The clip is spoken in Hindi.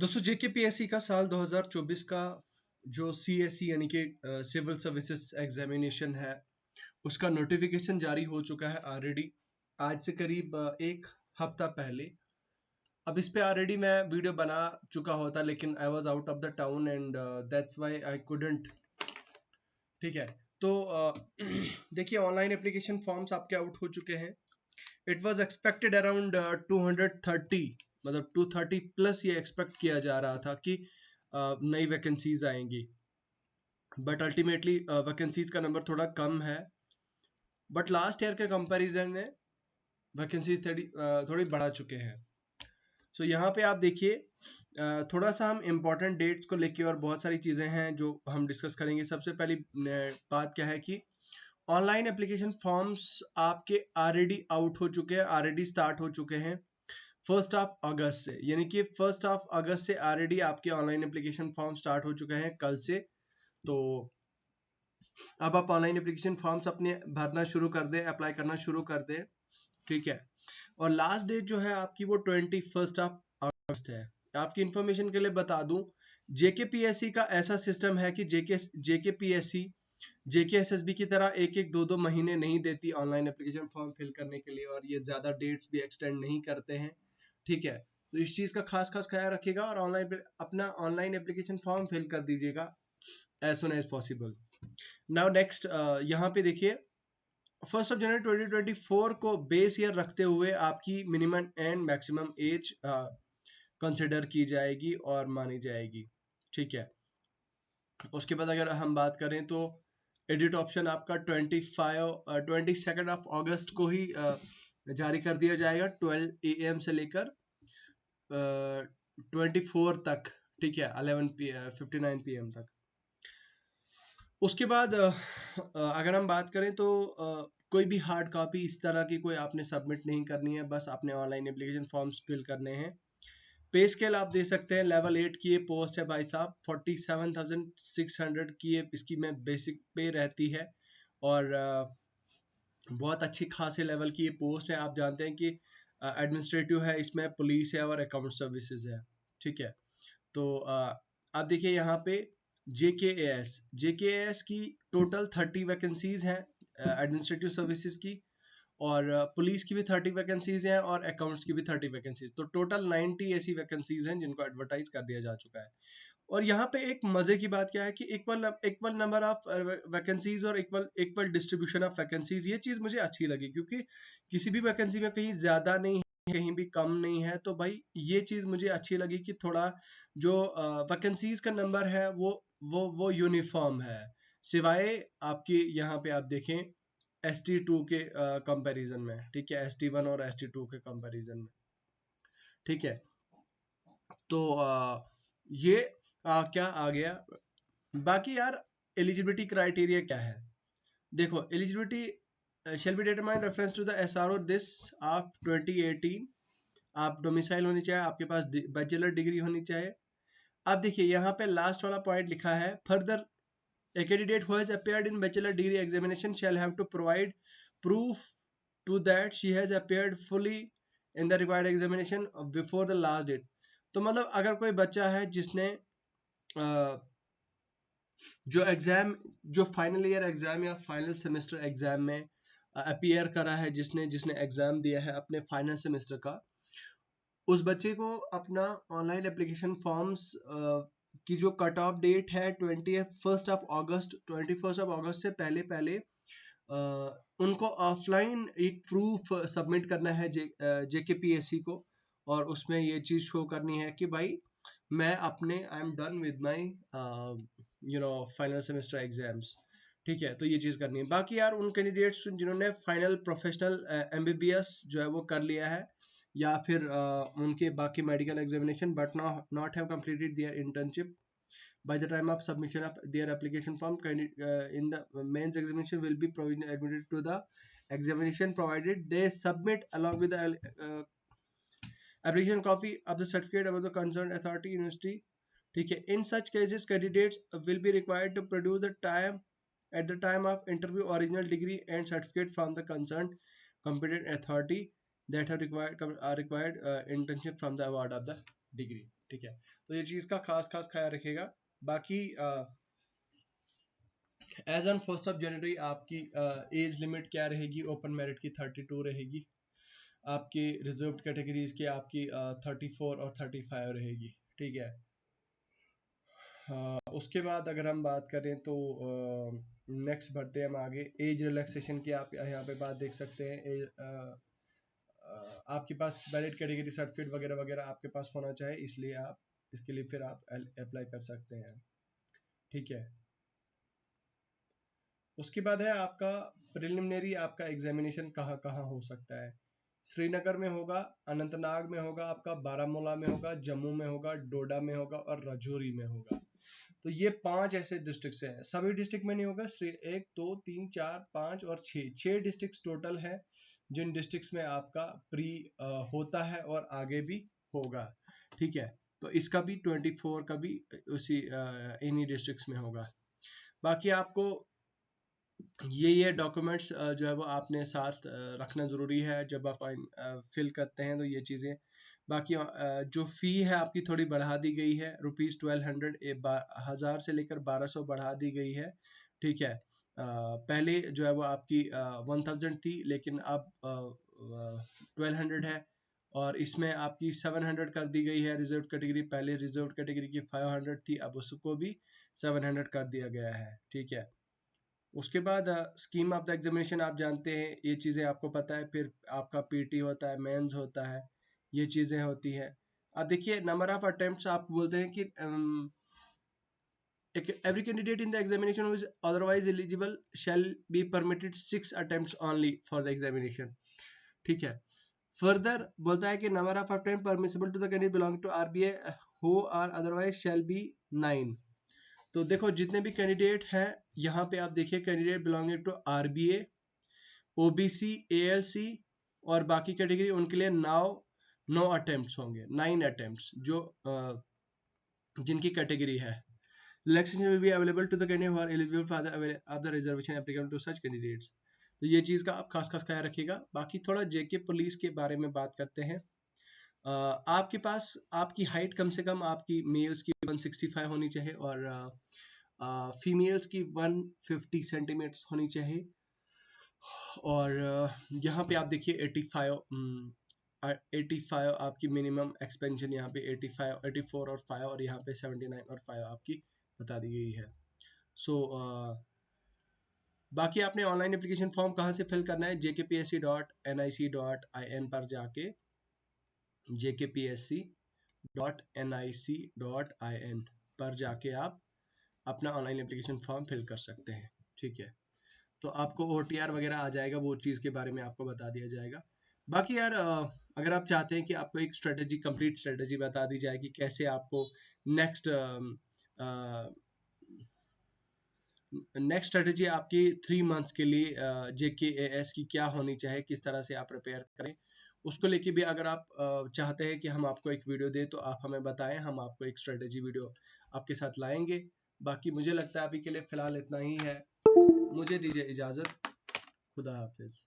दोस्तों जेकेपीएससी का साल 2024 का जो सीएससी यानी कि सिविल सर्विसेज एग्जामिनेशन है उसका नोटिफिकेशन जारी हो चुका है ऑलरेडी आज से करीब एक हफ्ता पहले। अब इस पे ऑलरेडी मैं वीडियो बना चुका होता लेकिन I was out of the town and that's why I couldn't. ठीक है, तो देखिए ऑनलाइन एप्लीकेशन फॉर्म्स आपके आउट हो चुके हैं। इट वाज एक्सपेक्टेड अराउंड 230, मतलब 230 प्लस ये एक्सपेक्ट किया जा रहा था कि नई वैकेंसीज आएंगी, बट अल्टीमेटली वैकेंसीज का नंबर थोड़ा कम है। बट लास्ट ईयर के कंपैरिजन में वैकेंसीज थोड़ी बढ़ा चुके हैं। सो यहाँ पे आप देखिए थोड़ा सा हम इम्पोर्टेंट डेट्स को लेके और बहुत सारी चीज़ें हैं जो हम डिस्कस करेंगे। सबसे पहली बात क्या है कि ऑनलाइन एप्लीकेशन फॉर्म्स आपके ऑलरेडी आउट हो चुके हैं, ऑलरेडी स्टार्ट हो चुके हैं 1 अगस्त से, यानी कि 1 अगस्त से ऑलरेडी आपके ऑनलाइन एप्लीकेशन फॉर्म स्टार्ट हो चुके हैं कल से। तो अब आप ऑनलाइन एप्लीकेशन फॉर्म्स अपने भरना शुरू कर दें, अप्लाई करना शुरू कर दें। ठीक है, और लास्ट डेट जो है आपकी वो 21 अगस्त है। आपकी इंफॉर्मेशन के लिए बता दूं, जेकेपीएससी का ऐसा सिस्टम है कि जेकेपीएससी जेकेएसएसबी की तरह एक एक दो दो महीने नहीं देती ऑनलाइन एप्लीकेशन फॉर्म फिल करने के लिए, और ये ज्यादा डेट्स भी एक्सटेंड नहीं करते हैं। ठीक है, तो इस चीज का खास खास ख्याल रखिएगा और अपना ऑनलाइन एप्लीकेशन फॉर्म फिल कर दीजिएगा as soon as possible. Now next यहाँ पे देखिए 1 जनवरी 2024 को बेस ईयर रखते हुए आपकी minimum and maximum age consider की जाएगी और मानी जाएगी। ठीक है, उसके बाद अगर हम बात करें तो एडिट ऑप्शन आपका 22 को ही जारी कर दिया जाएगा 12 AM से लेकर 24 तक। ठीक है, 11:59 PM तक। उसके बाद अगर हम बात करें तो कोई भी हार्ड कॉपी इस तरह की कोई आपने सबमिट नहीं करनी है, बस आपने ऑनलाइन एप्लीकेशन फॉर्म्स फिल करने हैं। पे स्केल आप दे सकते हैं, लेवल 8 की ये पोस्ट है भाई साहब, 47,600 की ये इसकी में बेसिक पे रहती है, और बहुत अच्छी खासे लेवल की ये पोस्ट है। आप जानते हैं कि एडमिनिस्ट्रेटिव है, इसमें पुलिस है और अकाउंट सर्विसेज है। ठीक है, तो आप देखिए यहाँ पे जेकेएएस की टोटल 30 वैकेंसीज हैं एडमिनिस्ट्रेटिव सर्विसेज की, और पुलिस की भी 30 वैकेंसीज हैं और अकाउंट्स की भी 30 वैकेंसीज, तो टोटल 90 ऐसी वैकेंसीज हैं जिनको एडवर्टाइज कर दिया जा चुका है। और यहाँ पे एक मजे की बात क्या है कि इक्वल नंबर ऑफ वैकेंसीज और इक्वल डिस्ट्रीब्यूशन ऑफ वैकेंसीज, ये चीज मुझे अच्छी लगी, क्योंकि किसी भी वैकेंसी में कहीं ज्यादा नहीं है कहीं भी कम नहीं है। तो भाई ये चीज मुझे अच्छी लगी कि थोड़ा जो वैकेंसीज का नंबर है वो यूनिफॉर्म है, सिवाय आपकी यहाँ पे आप देखें ST2 के कंपैरिजन में। ठीक है, ST1 और ST2 के कंपैरिजन में। ठीक है, तो ये क्या आ गया। बाकी यार एलिजिबिलिटी क्राइटेरिया क्या है, देखो eligibility shall be determined reference to the SRO this of 2018। आप डोमिसाइल होनी चाहिए, आपके पास बैचलर डिग्री होनी चाहिए। अब देखिए यहाँ पे लास्ट वाला पॉइंट लिखा है, further a candidate who has appeared in bachelor degree examination shall have to provide proof to that she has appeared fully in the required examination before the last date। तो मतलब अगर कोई बच्चा है जिसने जो फाइनल ईयर एग्जाम या फाइनल सेमेस्टर एग्जाम में अपीयर करा है, जिसने एग्जाम दिया है अपने फाइनल सेमेस्टर का, उस बच्चे को अपना ऑनलाइन एप्लीकेशन फॉर्म्स की जो कट ऑफ डेट है 21 अगस्त से पहले पहले उनको ऑफलाइन एक प्रूफ सबमिट करना है जेकेपीएससी को, और उसमें ये चीज शो करनी है कि भाई मैं अपने I am done with my final semester exams. ठीक है, तो ये चीज करनी है। बाकी यार उन कैंडिडेट्स जिन्होंने फाइनल प्रोफेशनल एमबीबीएस जो है वो कर लिया है, या फिर उनके बाकी medical examination but not have completed there internship by the time of submission of their application form, in the mains examination will be provisionally admitted to the examination provided they submit along with the application copy of the certificate about the concerned authority university। ठीक है, in such cases candidates will be required to produce at the time of interview original degree and certificate from the concerned competent authority that are required internship from the award of the degree, ठीक है। तो ये चीज़ का खास ख्याल रखिएगा। बाकी एज ऑन 1 जनवरी आपकी एज लिमिट क्या रहेगी? ओपन मेरिट की 32 रहेगी, आपकी रिजर्व्ड कैटेगरीज की आपकी 34 और 35 रहेगी, ठीक है। उसके बाद अगर हम बात करें तो नेक्स्ट बढ़ते हैं हम आगे। एज रिलैक्सेशन की आप यहाँ पे बात देख सकते हैं। आपके पास वैलिड कैटेगरी सर्टिफिकेट वगैरह वगैरह आपके पास होना चाहिए, इसलिए आप इसके लिए फिर आप अप्लाई कर सकते हैं, ठीक है। उसके बाद है आपका प्रिलिमिनरी, आपका एग्जामिनेशन कहाँ कहाँ हो सकता है? श्रीनगर में होगा, अनंतनाग में होगा, आपका बारामूला में होगा, जम्मू में होगा, डोडा में होगा और राजौरी में होगा। तो ये 5 ऐसे डिस्ट्रिक्ट हैं। सभी डिस्ट्रिक्ट में नहीं होगा, 1 2 3 4 5 और 6 डिस्ट्रिक्ट टोटल है जिन डिस्ट्रिक्ट्स में आपका प्री होता है और आगे भी होगा, ठीक है। तो इसका भी 24 का भी उसी इन्हीं डिस्ट्रिक्ट्स में होगा। बाकी आपको ये डॉक्यूमेंट्स जो है वो आपने साथ रखना ज़रूरी है जब आप फिल करते हैं, तो ये चीज़ें। बाकी जो फ़ी है आपकी थोड़ी बढ़ा दी गई है, ₹1200, 1000 से लेकर 1200 बढ़ा दी गई है, ठीक है। पहले जो है वो आपकी 1000 थी, लेकिन अब 1200 है, और इसमें आपकी 700 कर दी गई है रिजर्व कैटेगरी। पहले रिजर्व कैटेगरी की 500 थी, अब उसको भी 700 कर दिया गया है, ठीक है। उसके बाद स्कीम ऑफ द एग्जामिनेशन आप जानते हैं, ये चीज़ें आपको पता है। फिर आपका पीटी होता है, मेंस होता है, ये चीज़ें होती हैं। अब देखिए नंबर ऑफ अटेम्प्ट्स आप बोलते हैं कि every candidate in the examination who is otherwise eligible shall be permitted 6 attempts only for the examination, ठीक है। फर्दर बोलता है कि number of attempt permissible to the candidate belonging to RBA who are otherwise shall be 9। तो देखो जितने भी कैंडिडेट हैं यहाँ पे आप देखिए, candidate belonging to RBA, OBC, ALC और बाकी कैटेगरी, उनके लिए 9 अटेम्प्ट्स होंगे, 9 अटेम्प्ट्स जो जिनकी कैटेगरी है। Election will be available to the candidate who are eligible for the reservation applicable to such candidates। तो ये चीज़ का आप खास ख्याल रखिएगा। बाकी थोड़ा जेके पुलिस के बारे में बात करते हैं। आपके पास आपकी हाइट कम से कम आपकी मेल्स की 165 होनी चाहिए और फीमेल्स की 150 सेंटीमीटर होनी चाहिए। और यहाँ पे आप देखिए 85 आपकी मिनिमम एक्सपेंशन, यहाँ पे 85, 84 और 5, और यहाँ पे 79 और 5 आपकी बता दी गई है। सो बाकी आपने ऑनलाइन एप्लीकेशन फॉर्म कहाँ से फिल करना है? jkpsc.nic.in पर जाके jkpsc.nic.in पर जाके आप अपना ऑनलाइन एप्लीकेशन फॉर्म फिल कर सकते हैं, ठीक है। तो आपको OTR वगैरह आ जाएगा, वो चीज़ के बारे में आपको बता दिया जाएगा। बाकी यार अगर आप चाहते हैं कि आपको एक स्ट्रेटजी, कंप्लीट स्ट्रेटजी बता दी जाए कि कैसे आपको नेक्स्ट स्ट्रेटजी आपकी 3 मंथ्स के लिए JKAS की क्या होनी चाहिए, किस तरह से आप प्रिपेयर करें, उसको लेके भी अगर आप चाहते हैं कि हम आपको एक वीडियो दें, तो आप हमें बताएं, हम आपको एक स्ट्रेटजी वीडियो आपके साथ लाएंगे। बाकी मुझे लगता है अभी के लिए फ़िलहाल इतना ही है। मुझे दीजिए इजाज़त। खुदा हाफिज़।